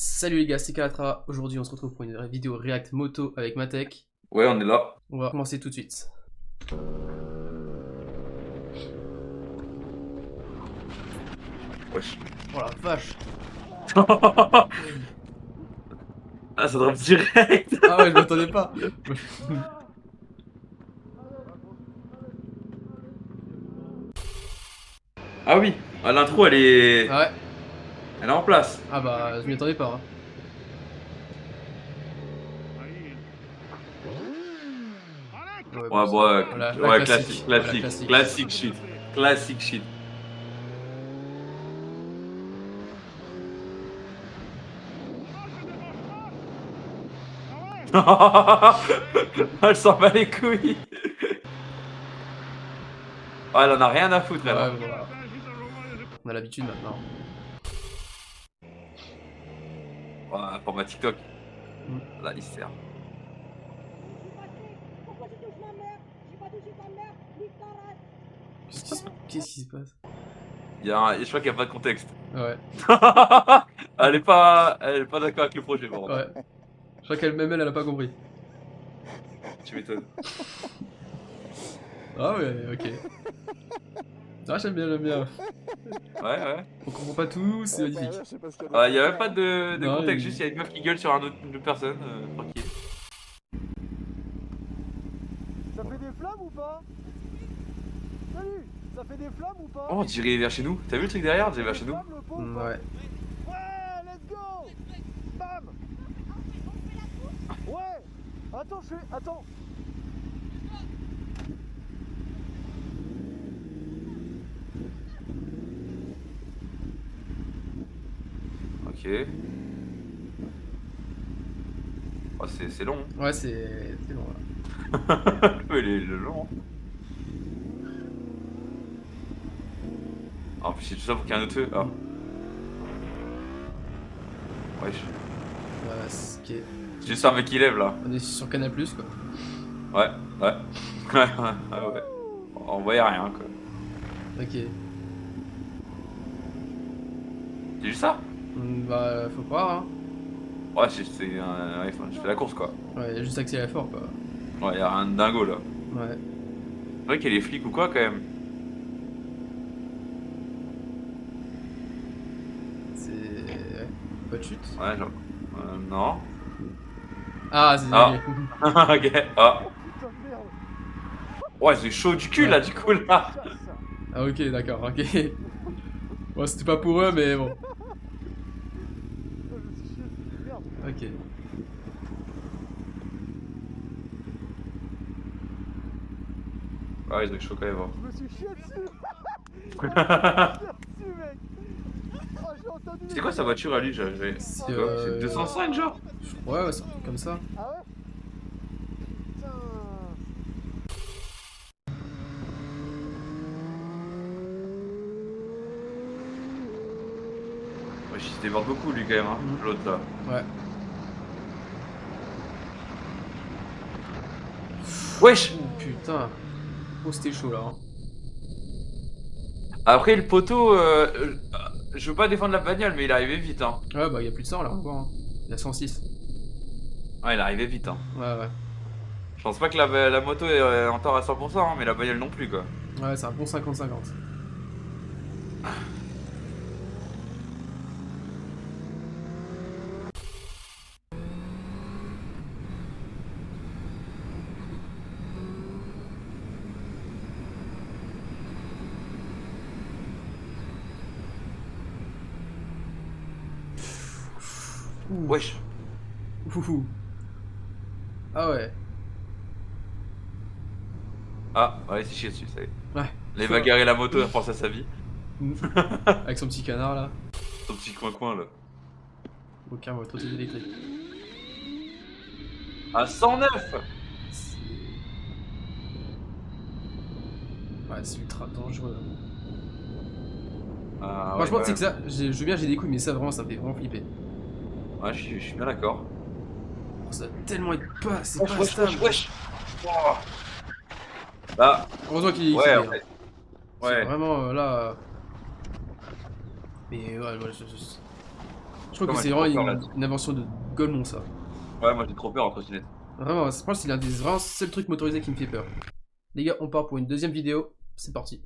Salut les gars, c'est Kalatra. Aujourd'hui, on se retrouve pour une vidéo React Moto avec Matek. Ouais, on est là. On va commencer tout de suite. Wesh. Oh la vache! Ah, ça drop direct. Ah ouais, je m'attendais pas! Ah oui, ah, l'intro elle est... Ah ouais, Elle est en place. ah bah, je m'y attendais pas. Hein. Ouais, bon, Ouais, bon, voilà, la ouais, classique. classique, Voilà, classique, classique. classique shit. Classique shit. Elle s'en bat les couilles. Ah, elle en a rien à foutre, elle. Ouais, Hein. voilà. On a l'habitude maintenant. Ouais, pour ma TikTok. Mm. Là, il sert. Qu'est-ce qui se passe? Je crois qu'il n'y a pas de contexte. Ouais, Elle est pas d'accord avec le projet, bon. ouais. Je crois qu'elle même elle a pas compris. Tu m'étonnes. Ah ouais, ok. Ah, j'aime bien, j'aime bien. Ouais, ouais. On comprend pas tout, c'est magnifique. Il n'y a même pas de Non, contexte, juste il y a une meuf qui gueule sur une autre personne, tranquille. Ça fait des flammes ou pas? Salut. Ça fait des flammes ou pas? Oh, on dirait vers chez nous. T'as vu le truc derrière? On dirait vers chez nous. Ouais. Ouais, let's go. Bam. Ouais. Attends, Attends. Ok. Oh, c'est long. Ouais, c'est long là. Il est long. En plus, c'est tout ça pour qu'il y ait un autre feu. Ah. Wesh. Ouais, c'est ok. C'est juste un mec qui lève là. On est sur Canal+, quoi. Ouais, ouais. Ouais. On voyait rien quoi. Ok. C'est juste ça? Bah, faut croire, hein. Ouais, ouais, je fais la course quoi. Ouais, il a juste accéléré fort, quoi. Ouais, y'a rien de dingo là. Ouais. C'est vrai qu'il y a les flics ou quoi quand même. C'est... Ouais. Pas de chute. Ouais, genre. Non. Ah, c'est... Ah. Ok. Ah. Putain de merde. Ouais, c'est chaud du cul là, du coup là. Chasse. Ah, ok, d'accord, ok. Bon, c'était pas pour eux, mais bon. Je me suis chié dessus. Merde. Ok. Ouais, ils ont chaud quand même. Hein. Je me suis chié dessus. Dessus, mec. Oh, j'ai entendu. C'est quoi sa voiture à lui? C'est, C'est quoi? C'est 205 genre? Ouais, c'est un truc comme ça. Ah ouais? Putain. Ouais, il se déborde beaucoup lui quand même, hein, l'autre là. Ouais. Wesh! Oh, putain. Oh, c'était chaud, là. Hein. Après le poteau, je veux pas défendre la bagnole, mais il arrivait vite, hein. Ouais, bah, il y a plus de 100, là, encore. Hein. Il y a 106. Ouais, il arrivait vite, hein. Ouais, ouais. Je pense pas que la moto est en tort à 100%, hein, mais la bagnole non plus, quoi. Ouais, c'est un bon 50-50. Wesh! Ouh. Ah ouais. Ah, ouais, c'est chier dessus, ça y est. Ouais. Là, il va garer la moto, il repense à sa vie. Avec son petit canard, là. Son petit coin-coin, là. Aucun va trottinette électrique. À 109! C'est... Ouais, c'est ultra dangereux. Là. Ah, ouais, Franchement, ouais. c'est que ça, je veux bien, j'ai des couilles, mais ça vraiment, ça me fait vraiment flipper. Ouais, je suis bien d'accord. Oh, ça doit tellement être pas, c'est Wesh, pas wesh, stable. wesh, wesh! Oh. Là, Heureusement qu'il est ouais, équipé. en Hein. fait. C'est Ouais. vraiment là. Mais ouais, moi, je Je crois que Moi, c'est j'ai vraiment trop peur une invention de Golemont, ça. Ouais, moi j'ai trop peur en trottinette. Vraiment, je pense que c'est l'un des vraiment seuls trucs motorisés qui me fait peur. Les gars, on part pour une deuxième vidéo. C'est parti.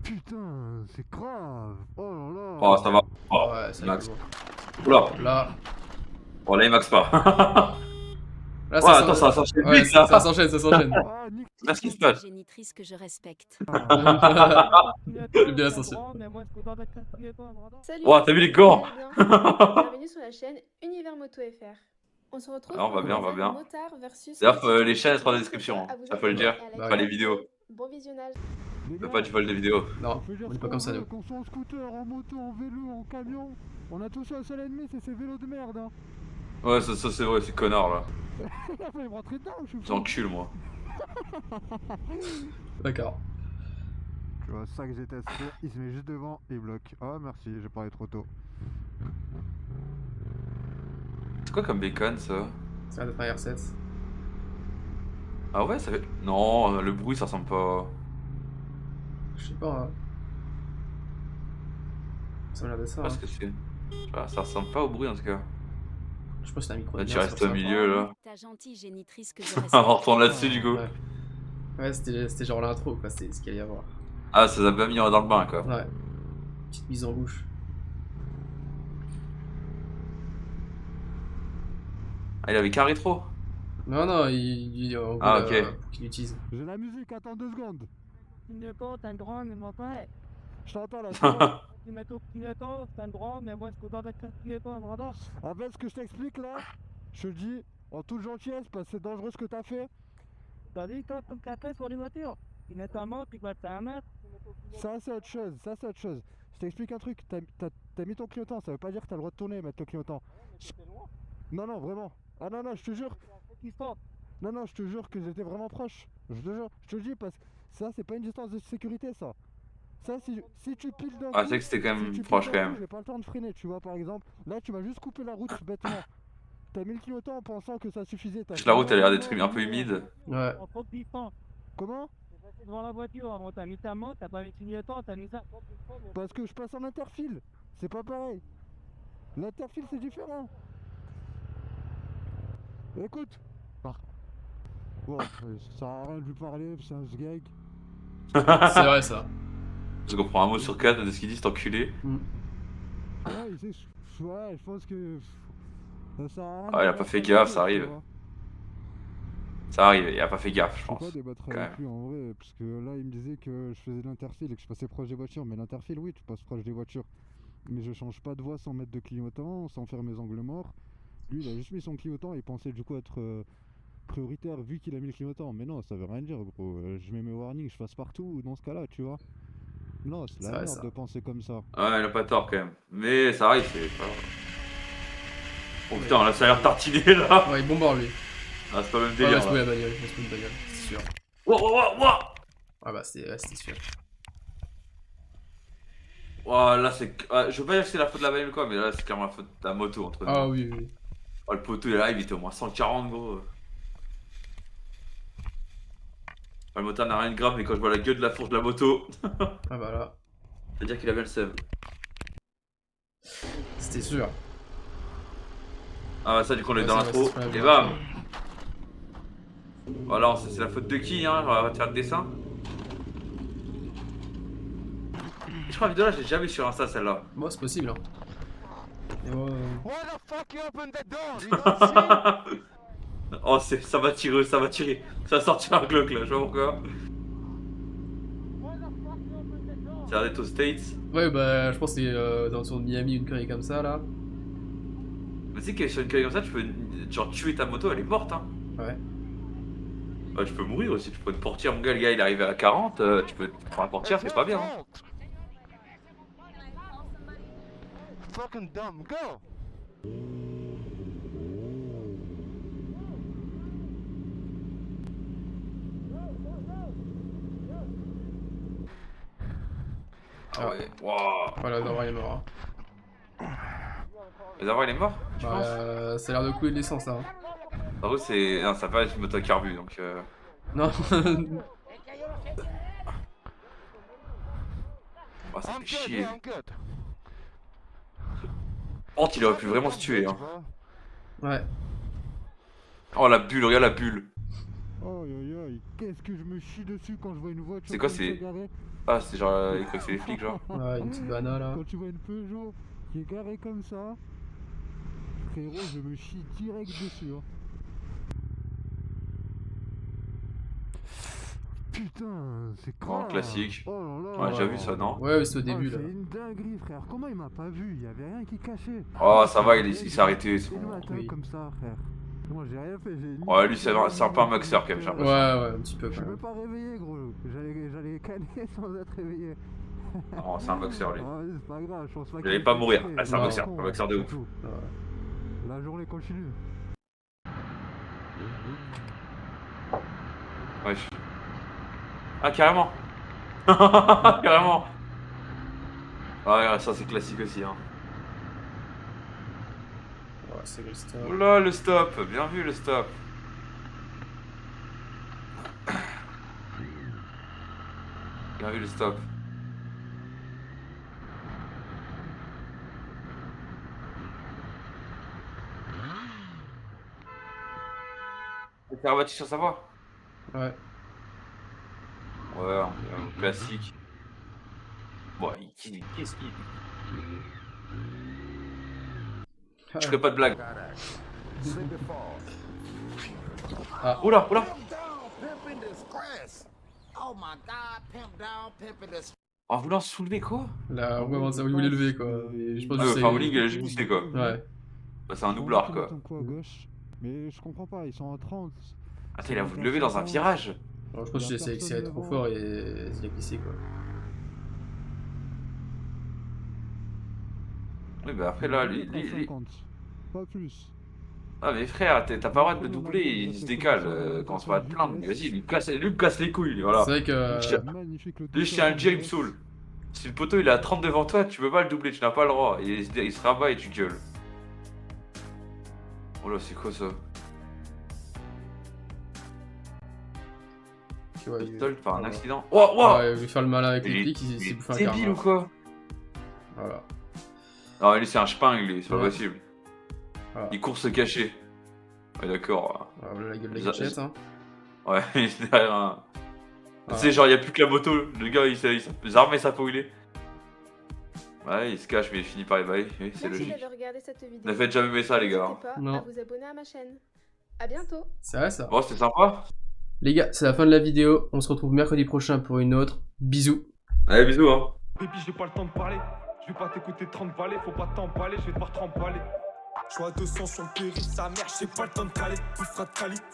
Putain, c'est grave. Oh là là. Oh, ça va. Oh, Ouais, ça Max. rigole. Oula. Là, Bon, là, il max pas. là, Ouais, attends, ça s'enchaîne Ouais, vite là. ça s'enchaîne, ça s'enchaîne. Ah, nique. Là, ce qui se passe. Génitrice que je respecte. J'aime bien l'ascension. Salut, Ouah, t'as vu les gants? vous allez bien Bienvenue sur la chaîne Univers Moto FR. On se retrouve Ah, on va pour bien, on va un bien. motard versus D'ailleurs, petit les chaînes Jean. seront dans la description, À vous ça faut le abonner dire. et à liker Bah, Pas les la vidéos. vidéo. Bon visionnage. Les Fais gars, pas du vol de vidéos. Non, peut dire on est ce pas qu'on comme ça, veut, nous. qu'on soit en scooter, en moto, en vélo, en camion. On a tous un seul ennemi, c'est ces vélos de merde. Hein. Ouais, ça c'est vrai, ces connards là. Il va me rentrer dedans, je suis Ils fou. enculent, moi. D'accord. Tu vois, ça que j'ai testé, il se met juste devant, il bloque. Ah merci, j'ai parlé trop tôt. C'est quoi comme bacon ça? Ça va être un R7. Ah ouais, ça fait. Non, le bruit ça ressemble pas. Je sais pas. Hein. Ça m'a l'air de ça. Parce Hein. que c'est. Ça ressemble pas au bruit en tout cas. Je pense que c'est un micro. Là, de tu merde, restes c'est au pour ça. milieu là. Ta gentille génitrice que je On respecte. retourne là-dessus du coup. Ouais. Ouais, c'était genre l'intro, quoi. C'était ce qu'il allait y avoir. Ah, ça t'a pas mis dans le bain quoi. Ouais. Petite mise en bouche. Ah, il avait qu'un rétro. Non, non, il en gros, Ah, ok. pour qu'il l'utilise. J'ai la musique, attends 2 secondes. Clignotant, t'as le droit, mais moi pas. Je t'entends là, c'est bon. Tu mets ton clignotant, t'as le droit, mais moi, ce que dans le clignotant, vraiment. En fait, ce que je t'explique là, je te le dis en toute gentillesse parce que c'est dangereux ce que t'as fait. T'as dit, toi, comme t'as fait sur les voitures. Clignotement, puis quoi, t'as un mètre. Ça c'est autre chose, ça c'est autre chose. Je t'explique un truc, t'as mis ton clignotant, ça veut pas dire que t'as le droit de tourner et mettre ton clignotant. Non, non, vraiment. Ah non, non, je te jure. Qui sort. Non, non, je te jure que j'étais vraiment proche. Je te jure, je te le dis parce que ça c'est pas une distance de sécurité ça. Ça, si tu piles d'un Ah, coup, c'est que c'était quand si même tu piles proche d'un quand coup, même. j'ai pas le temps de freiner, tu vois, par exemple. Là, tu m'as juste coupé la route bêtement. T'as mis le clignotant en pensant que ça suffisait. Parce que la route elle a l'air d'être un peu humide. Ouais. En trop de distance. Comment? T'es passé devant la voiture, avant t'as mis ta main, t'as pas mis le clignotant, t'as mis ça. Parce que je passe en interfile. C'est pas pareil. L'interfile, c'est différent. Écoute. Bon, ça sert à rien de lui parler, c'est un sgeg. C'est vrai, ça. Je comprends un mot sur 4 de ce qu'il dit, cet enculé. Ouais, ouais, je pense que ça sert à rien. Ah, il a pas fait gaffe, ça arrive. Ça arrive, il a pas fait gaffe, je Je pense. peux pas débattre quand avec même. lui en vrai, parce que là il me disait que je faisais de l'interfile et que je passais proche des voitures. Mais l'interfile, oui, tu passes proche des voitures. Mais je change pas de voie sans mettre de clignotant, sans faire mes angles morts. Lui, il a juste mis son clignotant et il pensait du coup être prioritaire vu qu'il a mis le clignotant. Mais non, ça veut rien dire, gros. Je mets mes warnings, je passe partout dans ce cas-là, tu vois. Non, c'est C'est la vrai, merde ça. de penser comme ça. Ouais, il a pas tort quand même. Mais ça arrive, c'est pas grave. Oh putain, là ça a l'air tartiné là. Ouais, il bombarde lui. Ah, c'est pas le même Ouais, délire laisse-moi là. la bagnole, laisse-moi une bagnole, c'est sûr. Wow, wow, wow, wow. Ah bah, c'était sûr. Wow, là c'est. Ah, je veux pas dire que c'est la faute de la bagnole quoi, mais là c'est clairement la faute de la moto entre nous. Ah oui, oui. Oh, le poteau il est là, il était au moins 140 gros. Le moteur n'a rien de grave, mais quand je vois la gueule de la fourche de la moto, Ah bah là, c'est-à-dire qu'il a bien le seum. c'était sûr. Ah bah ça du coup on est Ouais, dans c'est l'intro, vrai, c'est et ce qu'on bam. Voilà, c'est la faute de qui hein, on va faire le dessin. Je crois que la vidéo là j'ai jamais vu sur Insta celle-là. Moi, c'est possible, hein. Et ouais, Why the fuck you open that door? You don't see? Oh ça va tirer, ça va tirer. Ça va sortir un Glock là, je sais pas pourquoi. Ça va être aux States. ouais, bah, je pense que c'est dans le tour de Miami, une connerie comme ça, là. Mais tu sais que sur une connerie comme ça, tu peux genre tuer ta moto, elle est morte hein. Ouais. Ouais, tu peux mourir aussi, tu peux te portir, mon gars, le gars il est arrivé à 40, tu peux te prendre la portière, c'est pas bien. Hein. Fucking dumb, go! Ah ouais, waouh. Voilà, d'avoir il est mort. Hein. Mais d'abord il est mort, tu penses? Bah, ça a l'air de couler de l'essence, là. Hein. En gros, c'est. Non, ça va pas être une moto à carbu donc. Non. Oh, ça fait chier. Oh, il aurait pu vraiment se tuer. Hein. Ouais. Oh, la bulle, regarde la bulle. Oh aïe aïe, qu'est-ce que je me chie dessus quand je vois une voiture. C'est quoi, comme c'est- ça garée. Ah, c'est genre, il croit que c'est les flics, genre. Ouais, une petite banane là. Quand tu vois une Peugeot qui est garée comme ça, frérot, je me chie direct dessus. Hein. Putain, c'est grave. Classique. Oh là là. On a déjà vu ça, non? Ouais, c'est au Ah, début là. c'est une dinguerie, frère. Comment il m'a pas vu? Il y avait rien qui cachait. Oh, ça va, il s'est arrêté. c'est C'est le bon. matin Oui. comme ça, frère. Moi, j'ai rien fait. J'ai Ouais, lui, c'est un peu un maxeur, quand même, j'ai Ouais, l'impression. ouais, un petit peu Je quand suis même même. pas réveillé, gros. J'allais canner sans être réveillé. Non, c'est un boxeur, lui. Ah, vas-y, c'est pas grave, je pense pas Il allait qu'il pas fait mourir. exprès. Ah, c'est un Non. boxeur, un boxeur de C'est ouf. tout. Ouais. La journée continue. Wesh. Ah, carrément. Carrément. Ouais, ça c'est classique aussi. Hein. Ouais, c'est le stop. Oula, le stop. Bien vu, le stop. Bien vu, le stop. Il s'est rabattu sur sa voix. Ouais. Ouais, classique. Bon, qu'est-ce qu'il... Je ferai pas de blague. Ah. Oula, oula. En voulant soulever quoi? Là, ouais, ça, il voulait lever quoi. Et je pense que Enfin, Bowling, il a juste boosté quoi. Ouais. Bah, c'est un doublard quoi. À gauche. Mais je comprends pas, ils sont en 30. Attends, il a voulu lever dans un virage. Alors, je pense que c'est accéléré trop fort et il a glissé quoi. Oui, bah après là, lui... 50. Pas plus. Ah mais frère, t'as pas le droit de le doubler, il se décale, quand on se va te plaindre. Vas-y, lui casse les couilles, voilà. C'est vrai que. Magnifique le Lui, c'est un James Soul. Si le poteau il est à 30 devant toi, tu peux pas le doubler, tu n'as pas le droit. Il se rabat et tu gueules. Oh là, c'est quoi ça? Ouais, Pistolet par un voilà. accident. Oh, wow! Ouais, il veut faire le malin avec les Il flics, il s'est bouffé un est débile karma. ou quoi? Voilà. Non, lui c'est un spingue, lui, c'est pas Ouais. possible. Voilà. Il court se cacher. Ouais, d'accord. Voilà la gueule de la Ils- gâchette, hein. Ouais, il est derrière un. Ah. Tu sais, genre, il y a plus que la moto, le gars il s'est armé sa peau, il est. Ouais, il se cache, mais il finit par évaler. Oui, c'est Merci logique. d'avoir regardé cette vidéo. Ne faites jamais ça, les gars. N'hésitez pas Non. à vous abonner à ma chaîne. À bientôt. C'est vrai ça. Bon, c'était sympa. Les gars, c'est la fin de la vidéo. On se retrouve mercredi prochain pour une autre. Bisous. Allez, bisous, hein. Baby, j'ai pas le temps de parler. Je vais pas t'écouter 30 balais, faut pas t'emballer, je vais devoir t'emballer. Je suis à 200 sur le périph', sa mère, j'ai pas le temps de caler. Tu feras de cali,